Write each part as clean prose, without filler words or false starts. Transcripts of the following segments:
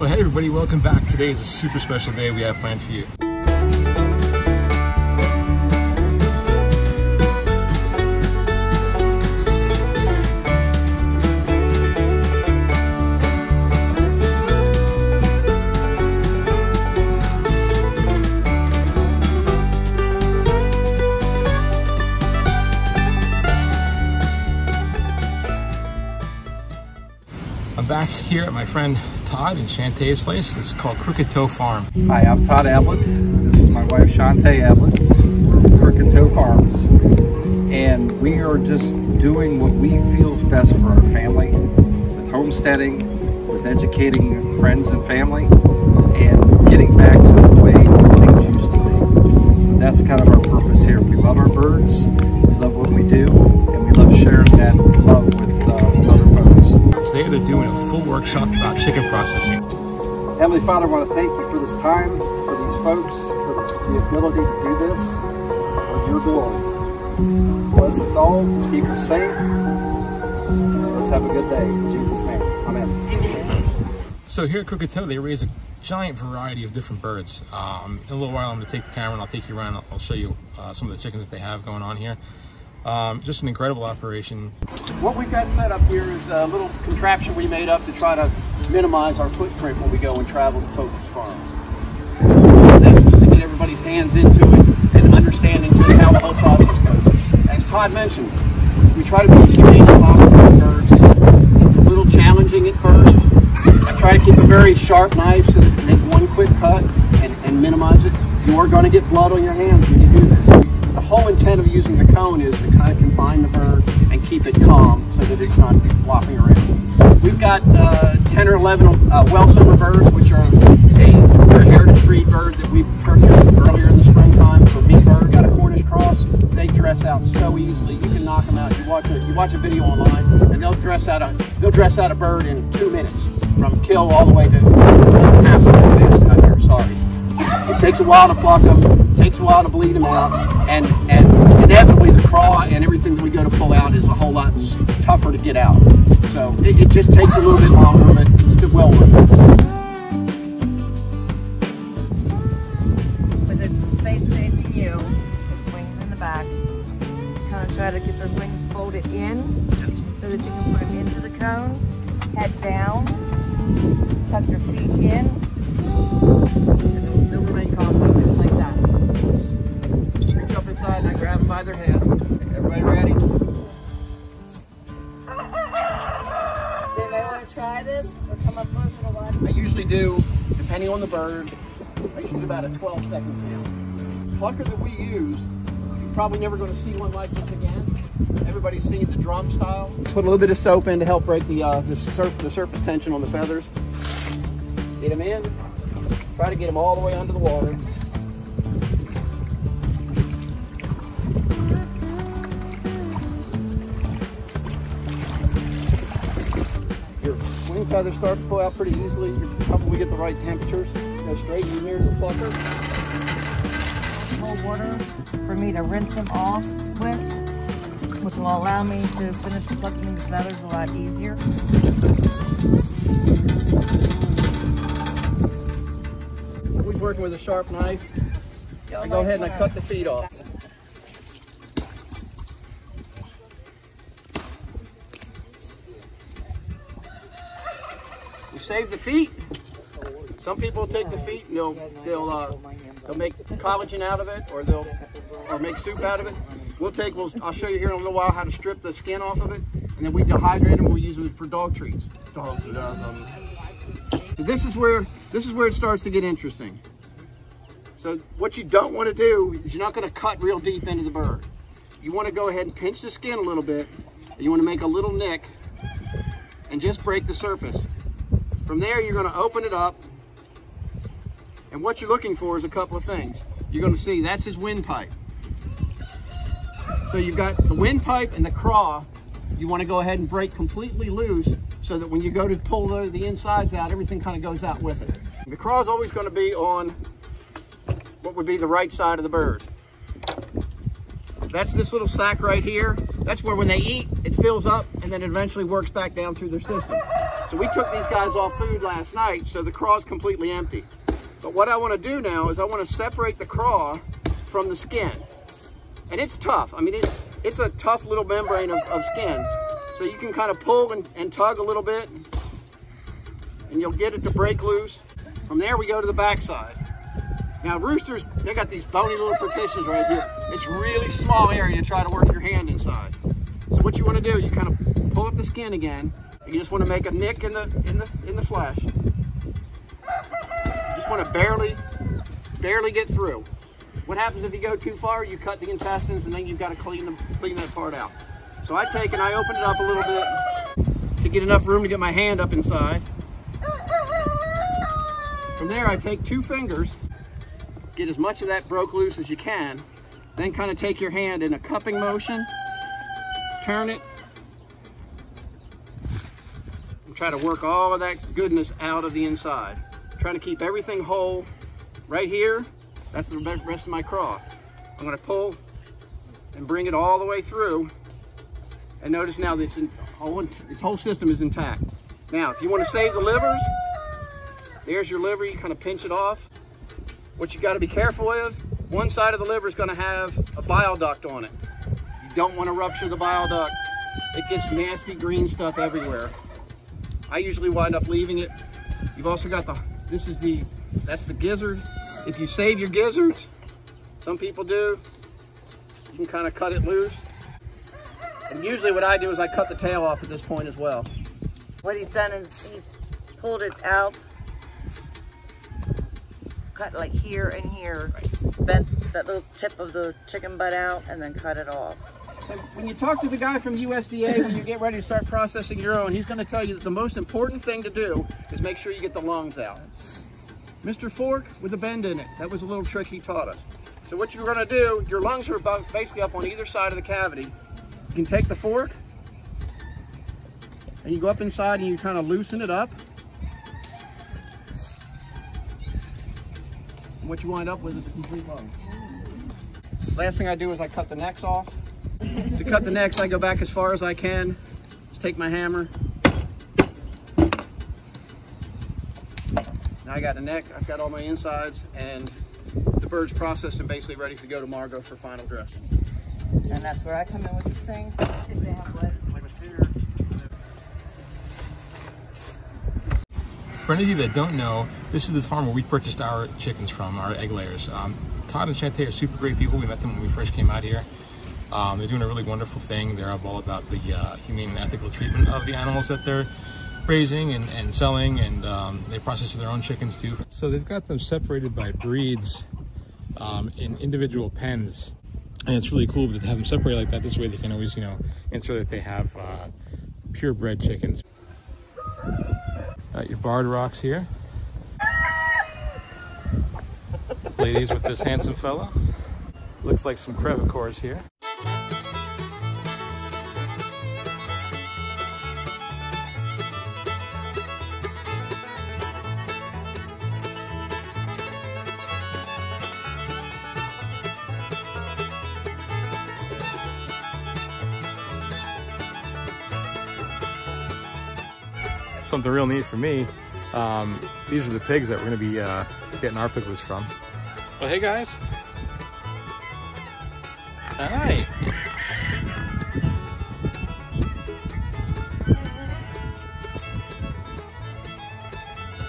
Well, hey everybody, welcome back. Today is a super special day we have planned for you. I'm back here at my friend Todd and Shantae's place. It's called Crooked Toe Farm. Hi, I'm Todd Ablett. This is my wife Shantae Ablett from Crooked Toe Farms. And we are just doing what we feel is best for our family, with homesteading, with educating friends and family, and getting back to the way things used to be. That's kind of our purpose here. We love our birds, we love what we do, and we love sharing that love with other folks. Today they're doing a full workshop about chicken processing. Heavenly Father, I want to thank you for this time, for these folks, for the ability to do this for your glory. Bless us all, keep us safe. Let's have a good day. In Jesus' name, amen. So here at Crooked Toe, they raise a giant variety of different birds. In a little while, I'm going to take the camera and I'll take you around. I'll show you some of the chickens that they have going on here. Just an incredible operation. What we've got set up here is a little contraption we made up to try to minimize our footprint when we go and travel to folks' farms. That's just to get everybody's hands into it and understanding just how the whole process goes. As Todd mentioned, we try to be as humane as possible with birds. It's a little challenging at first. I try to keep a very sharp knife so that you make one quick cut and minimize it. You are going to get blood on your hands when you do this. The whole intent of using the cone is to kind of confine the bird and keep it calm so that it's not flopping around. We've got 10 or 11 wholesome birds, which are a heritage breed bird that we purchased earlier in the springtime for me bird. Got a Cornish cross. They dress out so easily. You can knock them out. You watch a video online, and they'll dress out a bird in 2 minutes, from kill all the way to it doesn't have to be advanced out here. Sorry. It takes a while to pluck them, takes a while to bleed them out, and inevitably the craw and everything that we go to pull out is a whole lot tougher to get out. So it just takes a little bit longer, but it's well worth it. With its face facing you, its wings in the back, kind of try to get the wings folded in so that you can put them into the cone, head down, tuck your feet in, and they'll remain calm like that. Reach up inside and I grab them by their head. Everybody ready? They may want to try this or come up closer to one. I usually do, depending on the bird, I usually do about a 12-second count. The plucker that we use, you're probably never going to see one like this again. Everybody's seen the drum style. Put a little bit of soap in to help break the surface tension on the feathers. Get them in. Try to get them all the way under the water. Your wing feathers start to pull out pretty easily. You probably get the right temperatures. Go straight in here to the plucker. Cold water for me to rinse them off with, which will allow me to finish plucking the feathers a lot easier. Always working with a sharp knife. I go ahead and I cut the feet off. You save the feet. Some people take the feet and they'll make collagen out of it, or make soup out of it. I'll show you here in a little while how to strip the skin off of it, and then we dehydrate them. We use them for dog treats. Dogs. So this is where it starts to get interesting. So what you don't want to do is you're not going to cut real deep into the bird. You want to go ahead and pinch the skin a little bit, and you want to make a little nick and just break the surface. From there, you're going to open it up, and what you're looking for is a couple of things. You're going to see that's his windpipe. So you've got the windpipe and the craw. You want to go ahead and break completely loose so that when you go to pull the insides out, everything kind of goes out with it. The craw is always going to be on what would be the right side of the bird. That's this little sac right here. That's where when they eat, it fills up and then eventually works back down through their system. So we took these guys off food last night, so the craw's completely empty. But what I want to do now is I want to separate the craw from the skin. And it's tough. I mean, it's a tough little membrane of skin. So you can kind of pull and tug a little bit, and you'll get it to break loose. From there, we go to the backside. Now, roosters, they got these bony little partitions right here. It's a really small area to try to work your hand inside. So what you want to do, you kind of pull up the skin again. You just want to make a nick in the flesh. You just want to barely get through. What happens if you go too far? You cut the intestines, and then you've got to clean that part out. So I take and I open it up a little bit to get enough room to get my hand up inside. From there, I take 2 fingers, get as much of that broke loose as you can, then kind of take your hand in a cupping motion, turn it, and try to work all of that goodness out of the inside. Trying to keep everything whole. Right here, that's the rest of my craw. I'm going to pull and bring it all the way through, and notice now that its whole system is intact. Now, if you want to save the livers, there's your liver. You kind of pinch it off. What you got to be careful with, one side of the liver is going to have a bile duct on it. You don't want to rupture the bile duct. It gets nasty green stuff everywhere. I usually wind up leaving it. You've also got that's the gizzard. If you save your gizzards, some people do, you can kind of cut it loose. And usually what I do is I cut the tail off at this point as well. What he's done is he pulled it out, cut like here and here, bent that little tip of the chicken butt out, and then cut it off. And when you talk to the guy from USDA, when you get ready to start processing your own, he's going to tell you that the most important thing to do is make sure you get the lungs out. Mr. Fork with a bend in it. That was a little trick he taught us. So what you're going to do, your lungs are basically up on either side of the cavity. You can take the fork and you go up inside and you kind of loosen it up. And what you wind up with is a complete lung. Last thing I do is I cut the necks off. To cut the necks, I go back as far as I can. Just take my hammer. Now I got the neck, I've got all my insides, and the bird's processed and basically ready to go to Margot for final dressing. And that's where I come in with this thing. For any of you that don't know, this is the farm where we purchased our chickens from, our egg layers. Todd and Shantae are super great people. We met them when we first came out here. They're doing a really wonderful thing. They're all about the humane and ethical treatment of the animals that they're raising and selling, and they process their own chickens too. So they've got them separated by breeds in individual pens, and it's really cool to have them separated like that. This way they can always, ensure that they have purebred chickens. Got your barred rocks here. Ladies with this handsome fella. Looks like some crevicores here. Something real neat for me. These are the pigs that we're going to be getting our piglets from. Well, hey guys. Hi.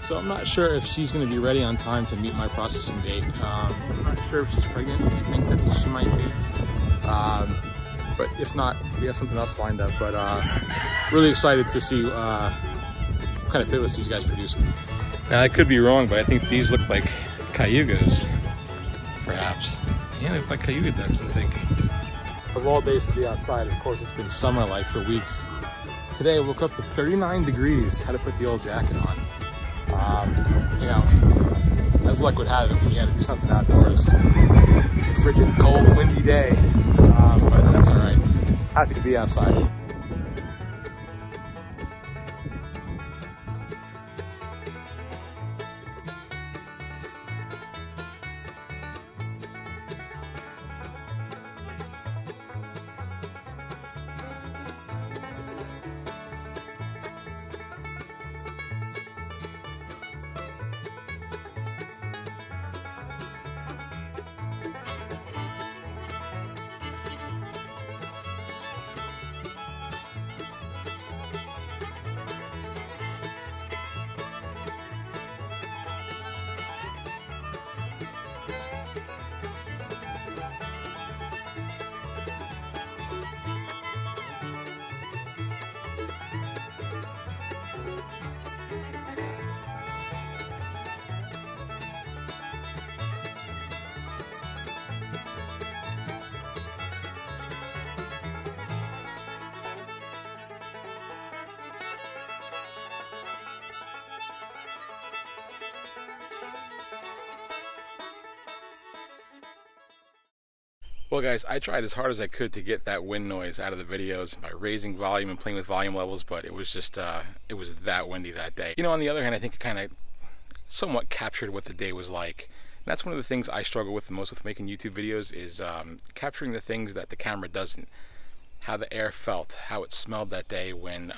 So I'm not sure if she's going to be ready on time to meet my processing date. I'm not sure if she's pregnant. I think that she might be. But if not, we have something else lined up. But really excited to see what kind of piglets these guys produce. Now I could be wrong, but I think these look like cayugas, perhaps. Yeah, they look like cayuga ducks, I'm thinking. Of all days to be outside, of course, it's been summer-like for weeks. Today I woke up to 39 degrees, had to put the old jacket on. As luck would have it, when you had to do something outdoors. It's a frigid, cold, windy day, but that's all right. Happy to be outside. Well guys, I tried as hard as I could to get that wind noise out of the videos by raising volume and playing with volume levels, but it was just, it was that windy that day. You know, on the other hand, I think it kind of somewhat captured what the day was like. And that's one of the things I struggle with the most with making YouTube videos is capturing the things that the camera doesn't. How the air felt, how it smelled that day when,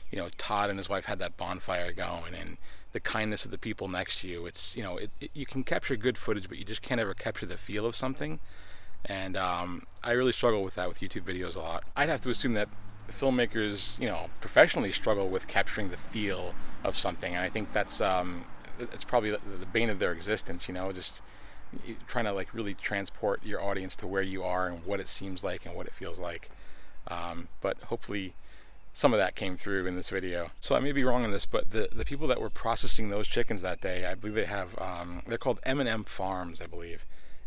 you know, Todd and his wife had that bonfire going, and the kindness of the people next to you. It's, you know, you can capture good footage, but you just can't ever capture the feel of something. And I really struggle with that with YouTube videos a lot. I'd have to assume that filmmakers, you know, professionally struggle with capturing the feel of something, and I think that's it's probably the bane of their existence, you know, just trying to like really transport your audience to where you are and what it seems like and what it feels like. But hopefully some of that came through in this video. So I may be wrong on this, but the people that were processing those chickens that day, I believe they have, they're called M&M Farms, I believe.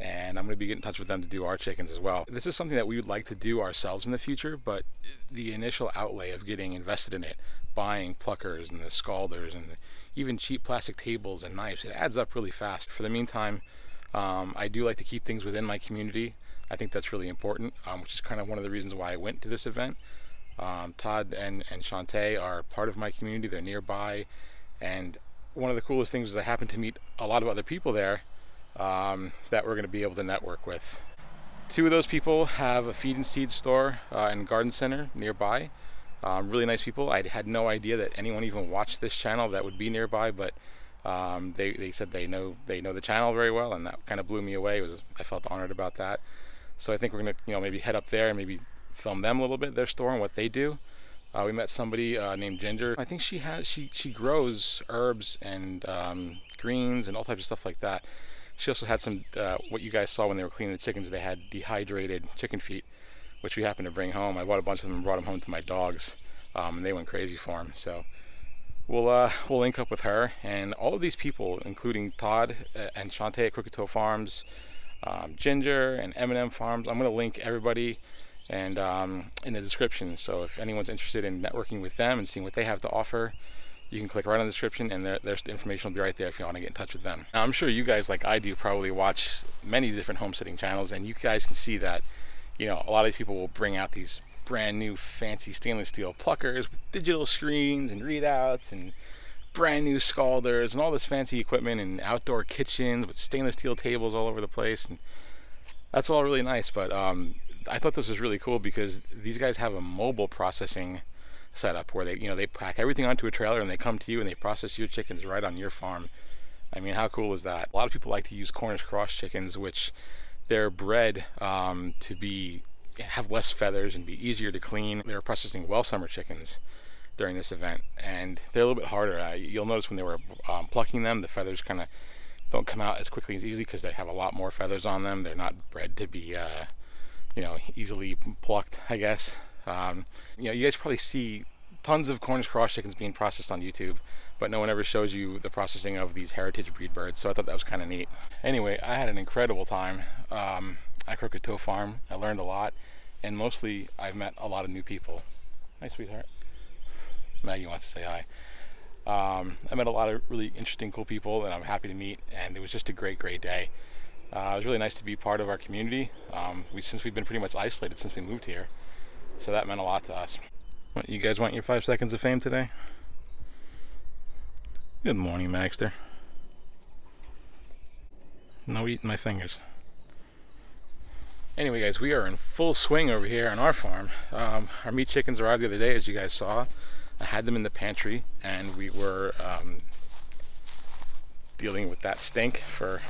And I'm going to be getting in touch with them to do our chickens as well. This is something that we would like to do ourselves in the future, but the initial outlay of getting invested in it, buying pluckers and the scalders and even cheap plastic tables and knives, it adds up really fast. For the meantime, I do like to keep things within my community. I think that's really important, which is kind of one of the reasons why I went to this event. Todd and Shantae are part of my community. They're nearby, and one of the coolest things is I happened to meet a lot of other people there that we're going to be able to network with. Two of those people have a feed and seed store and garden center nearby. Really nice people. I had no idea that anyone even watched this channel that would be nearby, but they said they know the channel very well, and that kind of blew me away. I felt honored about that. So I think we're gonna, you know, maybe head up there and maybe film them a little bit, their store and what they do. We met somebody named Ginger. I think she grows herbs and greens and all types of stuff like that. She also had some, what you guys saw when they were cleaning the chickens, they had dehydrated chicken feet, which we happened to bring home. I bought a bunch of them and brought them home to my dogs, and they went crazy for them. So we'll link up with her and all of these people, including Todd and Shantae at Crooked Toe Farms, Ginger and M&M Farms. I'm going to link everybody and in the description. So if anyone's interested in networking with them and seeing what they have to offer, you can click right on the description, and their information will be right there if you want to get in touch with them. Now, I'm sure you guys, like I do, probably watch many different homesteading channels, and you guys can see that, you know, a lot of these people will bring out these brand new fancy stainless steel pluckers with digital screens and readouts and brand new scalders and all this fancy equipment and outdoor kitchens with stainless steel tables all over the place, and that's all really nice. But I thought this was really cool because these guys have a mobile processing setup where they pack everything onto a trailer and they come to you and they process your chickens right on your farm. I mean, how cool is that? A lot of people like to use Cornish cross chickens, which they're bred to have less feathers and be easier to clean. They were processing wholesome chickens during this event, and they're a little bit harder. You'll notice when they were plucking them, the feathers kind of don't come out as quickly as easily because they have a lot more feathers on them. They're not bred to be you know, easily plucked, I guess. You know, you guys probably see tons of Cornish cross chickens being processed on YouTube, but no one ever shows you the processing of these heritage breed birds, so I thought that was kind of neat. Anyway, I had an incredible time at Crooked Toe Farm. I learned a lot, and mostly I've met a lot of new people. Hi, sweetheart. Maggie wants to say hi. I met a lot of really interesting, cool people that I'm happy to meet, and it was just a great day. It was really nice to be part of our community. Since we've been pretty much isolated since we moved here, so that meant a lot to us. What, you guys want your 5 seconds of fame today? Good morning, Magster. No eating my fingers. Anyway, guys, we are in full swing over here on our farm. Our meat chickens arrived the other day, as you guys saw. I had them in the pantry, and we were dealing with that stink for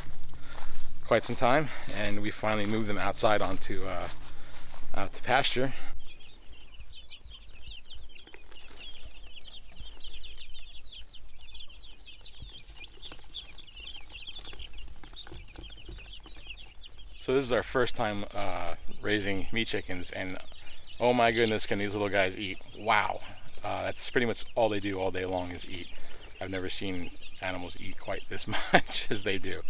quite some time, and we finally moved them outside onto out to pasture. So this is our first time raising meat chickens, and oh my goodness, can these little guys eat. Wow. That's pretty much all they do all day long is eat. I've never seen animals eat quite this much as they do.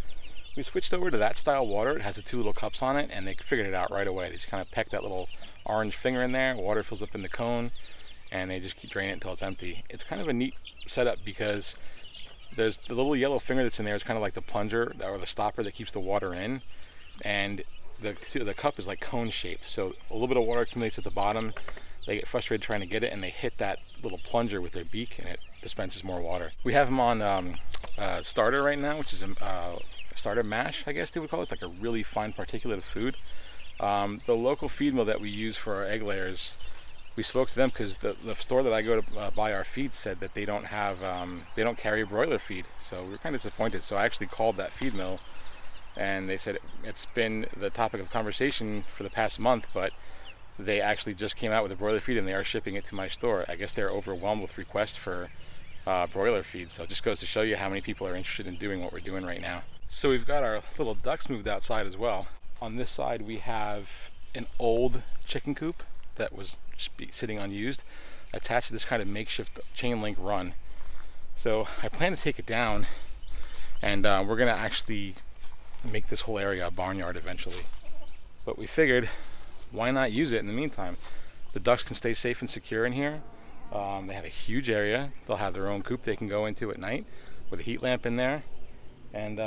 We switched over to that style water. It has the 2 little cups on it, and they figured it out right away. They just kind of peck that little orange finger in there, water fills up in the cone, and they just keep draining it until it's empty. It's kind of a neat setup because there's the little yellow finger that's in there is kind of like the plunger or the stopper that keeps the water in, and the cup is like cone shaped, so a little bit of water accumulates at the bottom. They get frustrated trying to get it, and they hit that little plunger with their beak, and it dispenses more water. We have them on starter right now, which is a starter mash, I guess they would call it. It's like a really fine particulate of food. The local feed mill that we use for our egg layers, we spoke to them because the store that I go to buy our feed said that they don't have, they don't carry a broiler feed. So we're kind of disappointed. So I actually called that feed mill, and they said it's been the topic of conversation for the past month, but they actually just came out with a broiler feed and they are shipping it to my store. I guess they're overwhelmed with requests for broiler feed. So it just goes to show you how many people are interested in doing what we're doing right now. So we've got our little ducks moved outside as well. On this side we have an old chicken coop that was sitting unused, attached to this kind of makeshift chain link run. So I plan to take it down, and we're gonna actually make this whole area a barnyard eventually. But we figured, why not use it in the meantime? The ducks can stay safe and secure in here. They have a huge area. They'll have their own coop they can go into at night with a heat lamp in there. And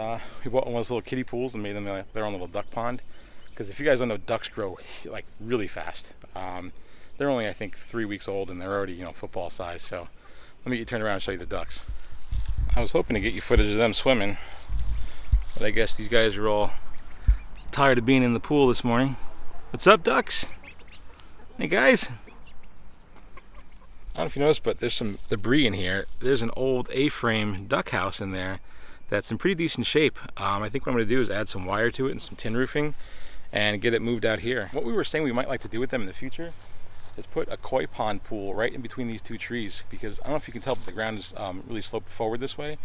we bought one of those little kiddie pools and made them their own little duck pond. Because if you guys don't know, ducks grow like really fast. They're only, I think, 3 weeks old, and they're already, you know, football size. So let me get you turned around and show you the ducks. I was hoping to get you footage of them swimming, but I guess these guys are all tired of being in the pool this morning. What's up, ducks? Hey guys. I don't know if you noticed, but there's some debris in here. There's an old A-frame duck house in there that's in pretty decent shape. I think what I'm gonna do is add some wire to it and some tin roofing and get it moved out here. What we were saying we might like to do with them in the future is put a koi pond pool right in between these two trees, because I don't know if you can tell, but the ground is really sloped forward this way.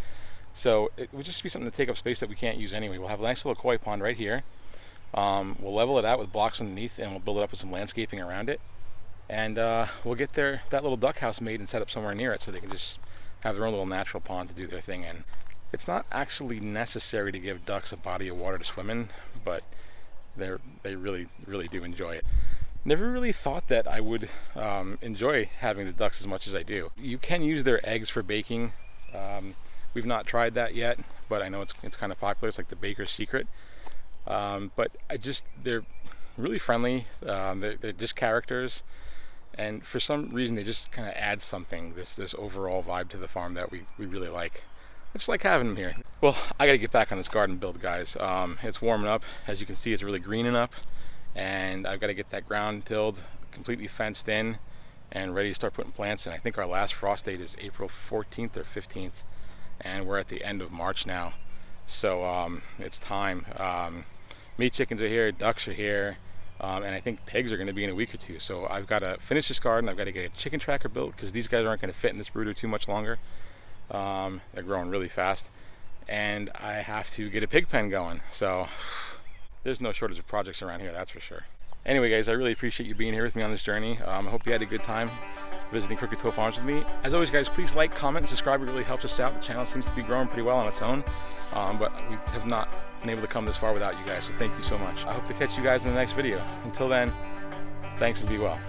So it would just be something to take up space that we can't use anyway. We'll have a nice little koi pond right here. We'll level it out with blocks underneath, and we'll build it up with some landscaping around it. And we'll get that little duck house made and set up somewhere near it so they can just have their own little natural pond to do their thing in. It's not actually necessary to give ducks a body of water to swim in, but they really do enjoy it. Never really thought that I would enjoy having the ducks as much as I do. You can use their eggs for baking. We've not tried that yet, but I know it's kind of popular. It's like the baker's secret. But they're really friendly. They're just characters, and for some reason they just kind of add something, this overall vibe to the farm that we really like. I just like having them here. Well, I gotta get back on this garden build, guys. It's warming up. As you can see, it's really greening up, and I've got to get that ground tilled, completely fenced in, and ready to start putting plants in. I think our last frost date is April 14th or 15th, and we're at the end of March now. So it's time. Meat chickens are here, ducks are here, and I think pigs are going to be in a week or two. So I've got to finish this garden. I've got to get a chicken tracker built, because these guys aren't going to fit in this brooder too much longer. They're growing really fast, and I have to get a pig pen going. So there's no shortage of projects around here, that's for sure. Anyway, guys, I really appreciate you being here with me on this journey. I hope you had a good time visiting Crooked Toe Farms with me. As always, guys, please like, comment, and subscribe. It really helps us out. The channel seems to be growing pretty well on its own, but we have not been able to come this far without you guys, so thank you so much. I hope to catch you guys in the next video. Until then, thanks and be well.